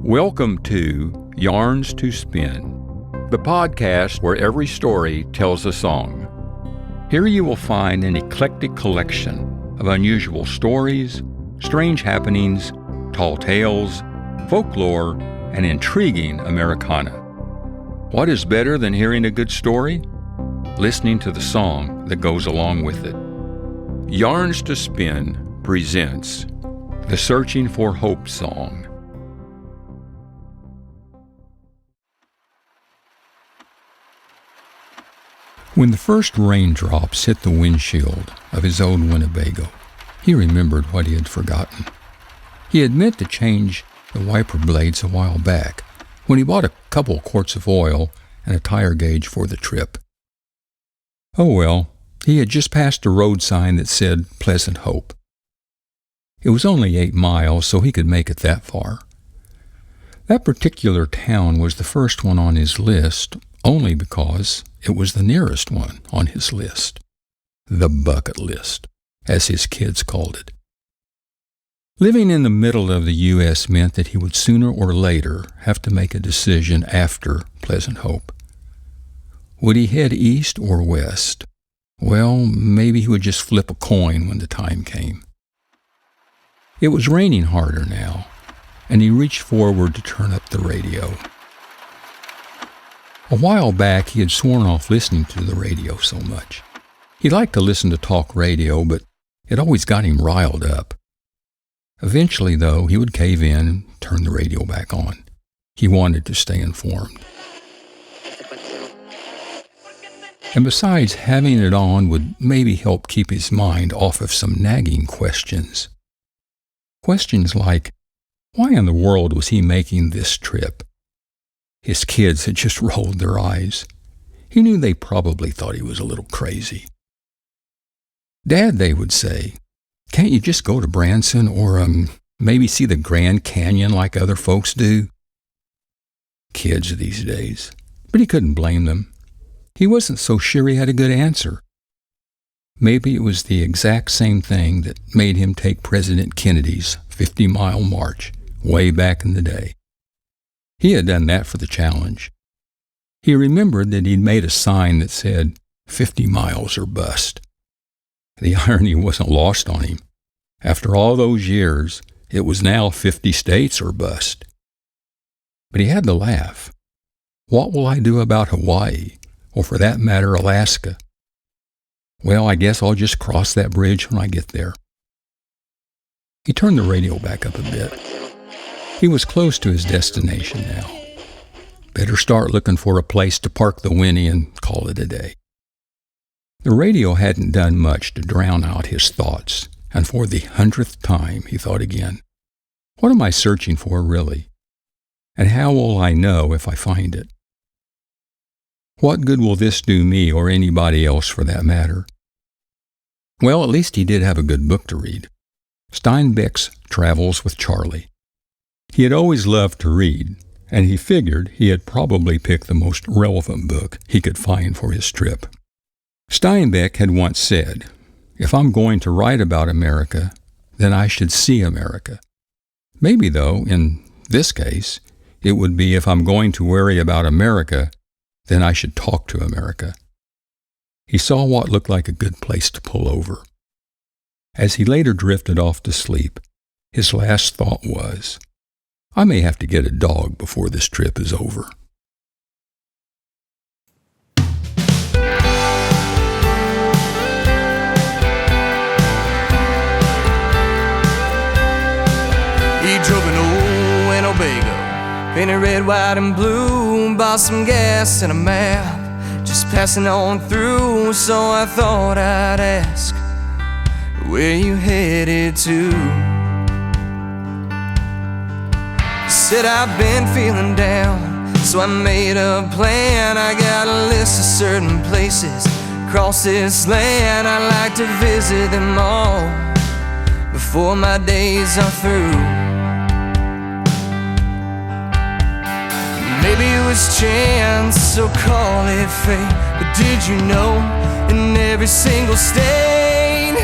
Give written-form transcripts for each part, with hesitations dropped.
Welcome to Yarns to Spin, the podcast where every story tells a song. Here you will find an eclectic collection of unusual stories, strange happenings, tall tales, folklore, and intriguing Americana. What is better than hearing a good story? Listening to the song that goes along with it. Yarns to Spin presents the Searching for Hope song. When the first raindrops hit the windshield of his old Winnebago, he remembered what he had forgotten. He had meant to change the wiper blades a while back when he bought a couple quarts of oil and a tire gauge for the trip. Oh well, he had just passed a road sign that said Pleasant Hope. It was only 8 miles, so he could make it that far. That particular town was the first one on his list, only because it was the nearest one on his list. The bucket list, as his kids called it. Living in the middle of the U.S. meant that he would sooner or later have to make a decision after Pleasant Hope. Would he head east or west? Well, maybe he would just flip a coin when the time came. It was raining harder now, and he reached forward to turn up the radio. A while back, he had sworn off listening to the radio so much. He liked to listen to talk radio, but it always got him riled up. Eventually, though, he would cave in and turn the radio back on. He wanted to stay informed. And besides, having it on would maybe help keep his mind off of some nagging questions. Questions like, why in the world was he making this trip? His kids had just rolled their eyes. He knew they probably thought he was a little crazy. Dad, they would say, can't you just go to Branson or maybe see the Grand Canyon like other folks do? Kids these days. But he couldn't blame them. He wasn't so sure he had a good answer. Maybe it was the exact same thing that made him take President Kennedy's 50-mile march way back in the day. He had done that for the challenge. He remembered that he'd made a sign that said, 50 miles or bust. The irony wasn't lost on him. After all those years, it was now 50 states or bust. But he had to laugh. What will I do about Hawaii, or for that matter, Alaska? Well, I guess I'll just cross that bridge when I get there. He turned the radio back up a bit. He was close to his destination now. Better start looking for a place to park the Winnie and call it a day. The radio hadn't done much to drown out his thoughts, and for the 100th time he thought again, what am I searching for really? And how will I know if I find it? What good will this do me or anybody else for that matter? Well, at least he did have a good book to read. Steinbeck's Travels with Charlie. He had always loved to read, and he figured he had probably picked the most relevant book he could find for his trip. Steinbeck had once said, if I'm going to write about America, then I should see America. Maybe, though, in this case, it would be if I'm going to worry about America, then I should talk to America. He saw what looked like a good place to pull over. As he later drifted off to sleep, his last thought was, I may have to get a dog before this trip is over. He drove an old Winnebago, painted red, white, and blue, bought some gas and a map, just passing on through, so I thought I'd ask, where you headed to? Said I've been feeling down, so I made a plan. I got a list of certain places across this land I'd like to visit them all before my days are through. Maybe it was chance, so call it fate. But did you know in every single state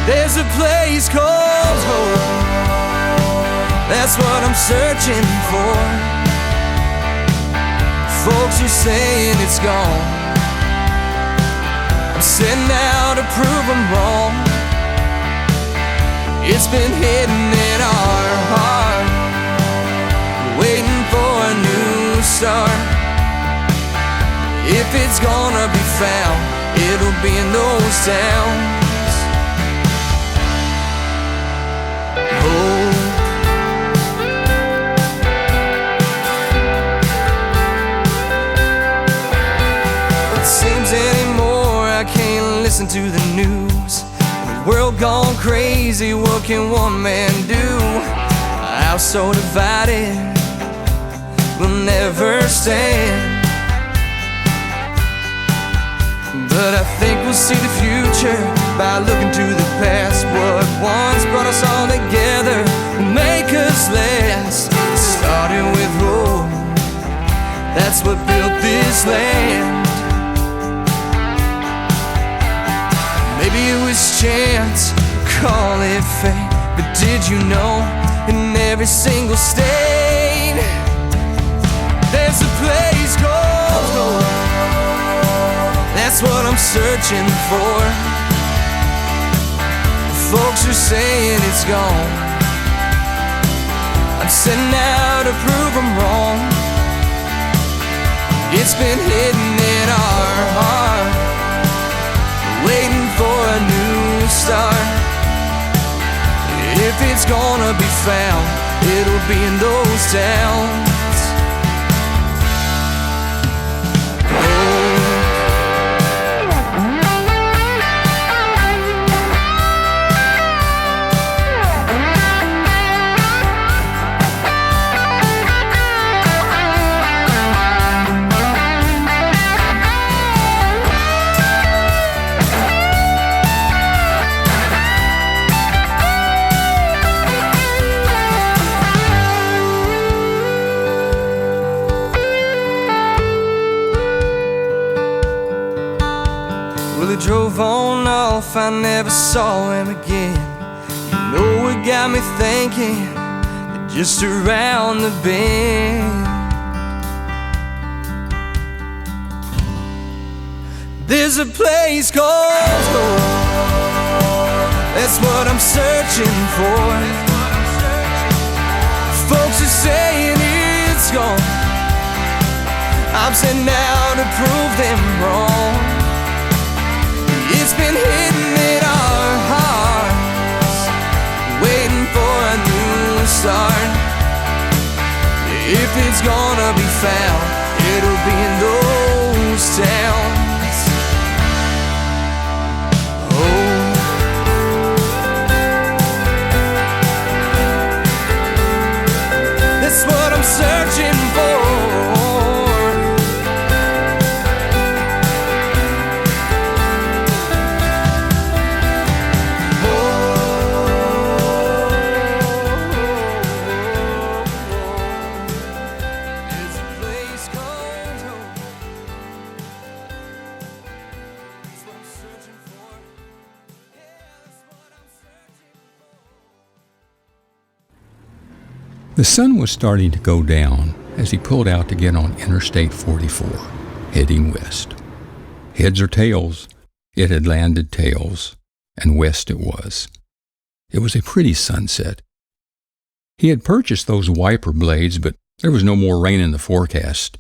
There's a place called hope, that's what I'm searching for. Folks are saying it's gone, I'm setting out to prove them wrong. It's been hidden in our heart, waiting for a new start. If it's gonna be found, it'll be in those towns. Hope. It seems anymore I can't listen to the news. The world gone crazy, what can one man do? A house so divided will never stand. But I think we'll see the future by looking to the past. What once brought us all together will make us last. It started with hope, that's what built this land. Maybe it was chance, call it fate, but did you know in every single state there's a place called hope? That's what I'm searching for. Folks are saying it's gone, I'm setting out to prove them wrong. It's been hidden in our heart, waiting for a new start. If it's gonna be found, it'll be in those towns. Well, he drove on off, I never saw him again. You know it got me thinking that just around the bend there's a place called hope, that's what I'm searching for. Folks are saying it's gone, I'm setting out to prove them wrong. It's been hidden in our hearts, waiting for a new start. If it's gonna be found, it'll be in those towns. Oh, that's what I'm searching for. The sun was starting to go down as he pulled out to get on Interstate 44, heading west. Heads or tails, it had landed tails, and west it was. It was a pretty sunset. He had purchased those wiper blades, but there was no more rain in the forecast.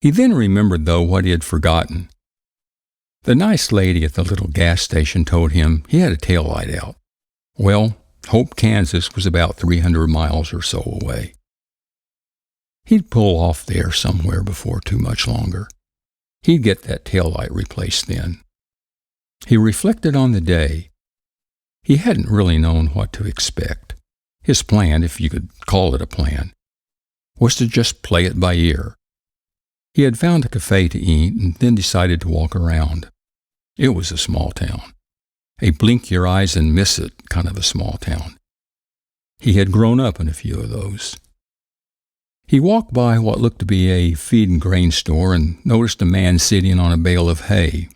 He then remembered, though, what he had forgotten. The nice lady at the little gas station told him he had a taillight out. Well, Hope, Kansas was about 300 miles or so away. He'd pull off there somewhere before too much longer. He'd get that taillight replaced then. He reflected on the day. He hadn't really known what to expect. His plan, if you could call it a plan, was to just play it by ear. He had found a cafe to eat and then decided to walk around. It was a small town. A blink-your-eyes-and-miss-it kind of a small town. He had grown up in a few of those. He walked by what looked to be a feed and grain store and noticed a man sitting on a bale of hay.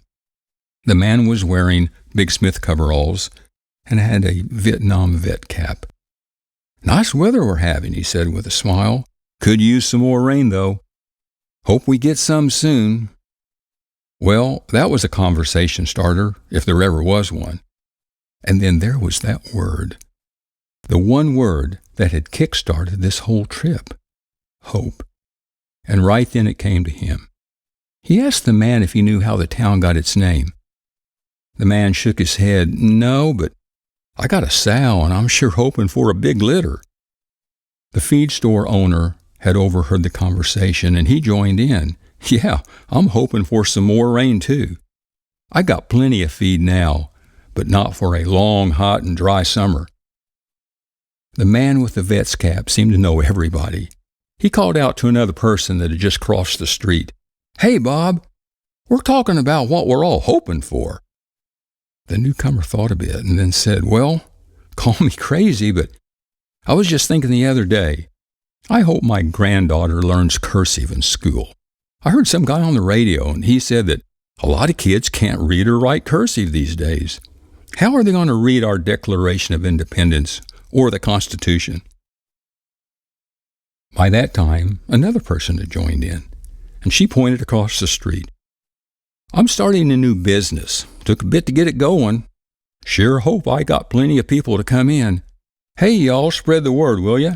The man was wearing Big Smith coveralls, and had a Vietnam vet cap. "Nice weather we're having," he said with a smile. "Could use some more rain, though. Hope we get some soon." Well, that was a conversation starter, if there ever was one. And then there was that word. The one word that had kick-started this whole trip. Hope. And right then it came to him. He asked the man if he knew how the town got its name. The man shook his head. "No, but I got a sow, and I'm sure hoping for a big litter." The feed store owner had overheard the conversation, and he joined in. "Yeah, I'm hoping for some more rain, too. I got plenty of feed now, but not for a long, hot, and dry summer." The man with the vet's cap seemed to know everybody. He called out to another person that had just crossed the street. "Hey, Bob, we're talking about what we're all hoping for." The newcomer thought a bit and then said, "Well, call me crazy, but I was just thinking the other day, I hope my granddaughter learns cursive in school. I heard some guy on the radio, and he said that a lot of kids can't read or write cursive these days. How are they going to read our Declaration of Independence or the Constitution?" By that time, another person had joined in, and she pointed across the street. "I'm starting a new business. Took a bit to get it going. Sure hope I got plenty of people to come in. Hey, y'all, spread the word, will ya?"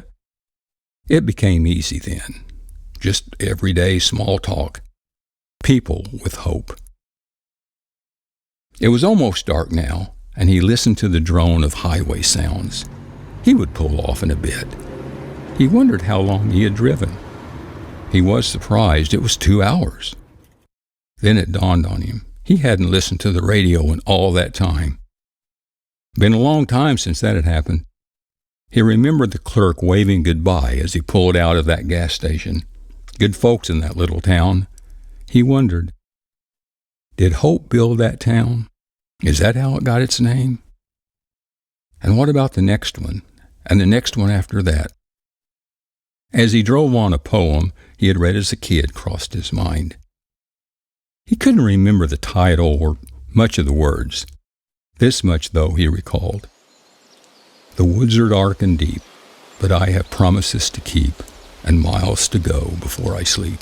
It became easy then. Just everyday small talk. People with hope. It was almost dark now, and he listened to the drone of highway sounds. He would pull off in a bit. He wondered how long he had driven. He was surprised it was 2 hours. Then it dawned on him. He hadn't listened to the radio in all that time. Been a long time since that had happened. He remembered the clerk waving goodbye as he pulled out of that gas station. Good folks in that little town. He wondered, did Hope build that town? Is that how it got its name? And what about the next one? And the next one after that? As he drove on, a poem he had read as a kid crossed his mind. He couldn't remember the title or much of the words. This much, though, he recalled. "The woods are dark and deep, but I have promises to keep and miles to go before I sleep."